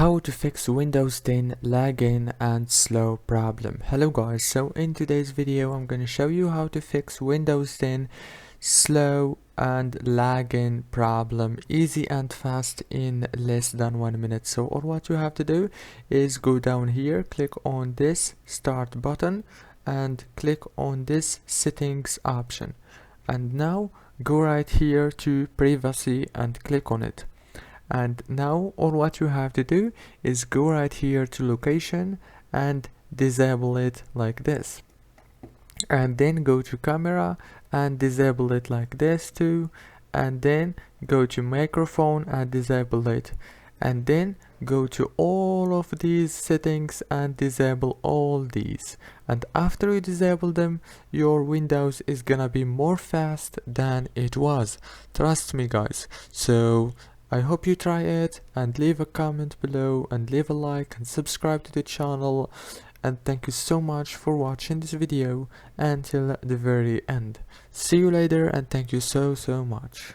How to fix Windows 10 login and slow problem. Hello guys, so in today's video I'm going to show you how to fix Windows 10 slow and login problem easy and fast in less than 1 minute. So all what you have to do is go down here, click on this start button and click on this settings option, and now go right here to privacy and click on it. And now all what you have to do is go right here to location and disable it like this, and then go to camera and disable it like this too, and then go to microphone and disable it, and then go to all of these settings and disable all these. And after you disable them, your Windows is gonna be more fast than it was, trust me guys. So I hope you try it, and leave a comment below and leave a like and subscribe to the channel. And thank you so much for watching this video until the very end. See you later, and thank you so much.